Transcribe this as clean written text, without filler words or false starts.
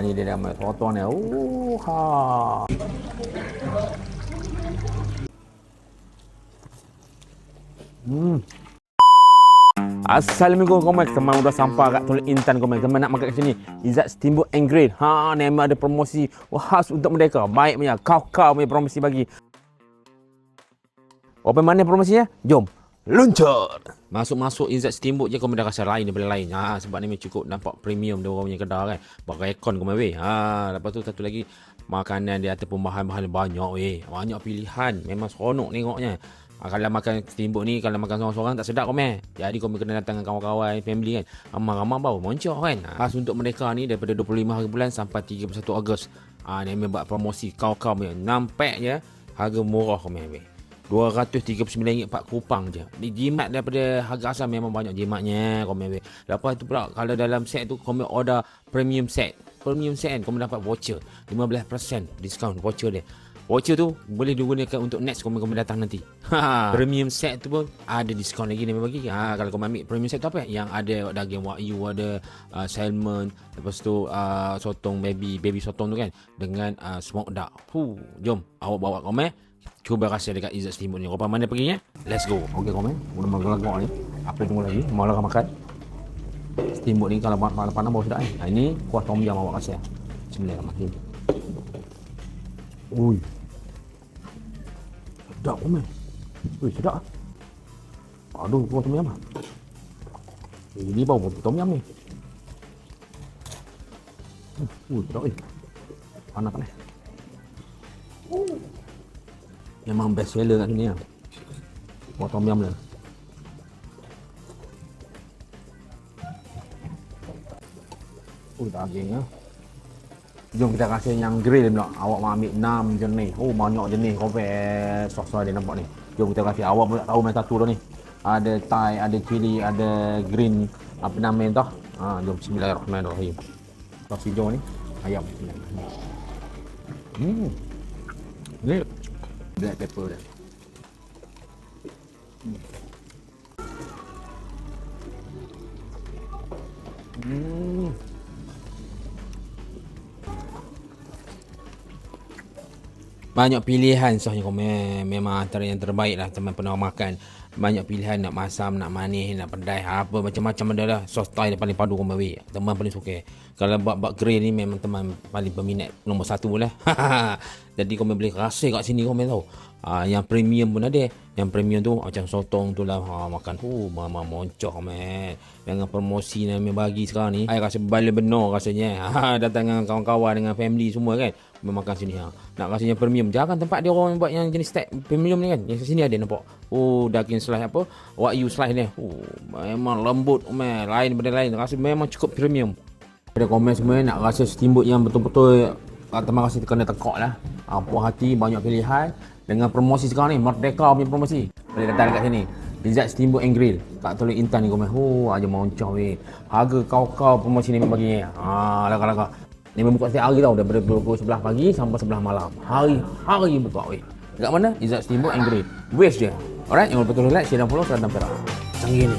Ni dia dah ambil sotong ni. Ha. Assalamualaikum komen. Teman udah sampai kat Teluk Intan komen. Teman nak makan kat sini. Izzat Steamboat and Grill. Ha, ni memang ada promosi khas untuk mereka. Baik punya. Kau punya promosi bagi. Apa mana promosinya? Jom. Luncur. Masuk Izzat Steamboat je kau dah rasa lain daripada lain. Ha, sebab ni memang cukup nampak premium dia orang punya kedai kan. Pakai aircon kau weh. Ha, lepas tu satu lagi makanan dia ataupun bahan-bahan banyak weh. Banyak pilihan. Memang seronok tengoknya. Kalau makan steamboat ni, kalau makan seorang-seorang tak sedap kau meh. Jadi kau kena datang dengan kawan-kawan, family kan. Ramai-ramai bau, moncok kan. Khas untuk mereka ni daripada 25 hari bulan sampai 31 Ogos. Ni memang buat promosi kau-kau punya. Nampak je harga murah kau meh. RM239 4 kupang je. Ni jimat daripada harga asal memang banyak jimatnya kau meh. Lepas tu pula kalau dalam set tu kau order premium set. Premium set kan kau dapat voucher 15% diskaun voucher dia. Voucher tu boleh digunakan untuk next komen datang nanti. Premium set tu pun ada diskaun lagi dia bagi. Kalau kau ambil premium set tu apa? Yang ada daging wagyu, ada salmon, lepas tu sotong baby sotong tu kan dengan smoked duck. Jom awak bawa komen. Cuba rasa dekat Izzat Steamboat ni. Rupa mana perginya? Let's go. Okey komen. Udah maglagak ni. Apa tunggu lagi? Mau lah makan. Steamboat ni kalau panas bau sedap kan. Ini kuah tom yum awak rasa. Bismillahirrahmanirrahim. Ui. Sedap komen. Ui, sedap. Aduh, kuah tom yum ah. Ini bau tom yum ni. Sedap eh. Panas ni. Memang best seller kat sini lah. Kuah tom yum dia. Daging lah. Jom kita kasih yang grill pula. Awak mau ambil 6 jenis. Banyak jenis kopi sos dia nampak ni. Jom kita kasih. Awak pun tak tahu main satu dah ni. Ada Thai, ada chili, ada green. Apa nama entah. Jom bismillahirrahmanirrahim. Sos hijau ni. Ayam. Ni black pepper dia. Banyak pilihan sosnya kau memang antara yang terbaik lah teman pernah makan. Banyak pilihan nak masam, nak manis, nak pedas, apa macam-macam ada lah. Sos Thai paling padu kau mawi. Teman paling suka. Kalau buat grill ni memang teman paling peminat nombor 1 lah. Jadi kau boleh rasa kat sini kau tahu. Yang premium pun ada. Yang premium tu macam sotong tu lah makan. Mama moncok man. Dengan promosi yang bagi sekarang ni, saya rasa balik benar rasanya. Datang dengan kawan-kawan, dengan family semua kan. Makan sini nak rasanya premium. Jangan tempat dia orang buat yang jenis steak premium ni kan. Yang sini ada nampak. Daging slice apa? Wagyu slice ni. Memang lembut man. Lain daripada lain. Rasa memang cukup premium. Pada komen semua nak rasa steamboat yang betul-betul terima kasih kena tekak lah. Puas hati, banyak pilihan. Dengan promosi sekarang ni, Merdeka punya promosi. Boleh datang dekat sini. Izzat Steamboat and Grill kat Teluk Intan ni komen. Aja moncong weh. Harga kau promosi ni baginya. Laka-laka. Ni membuka setiap hari tau, daripada pukul 11 pagi sampai 11 malam. Hari buka weh. Dekat mana? Izzat Steamboat and Grill. Waste je. Alright, yang betul like, share dan follow, serta perak. Canggih ni.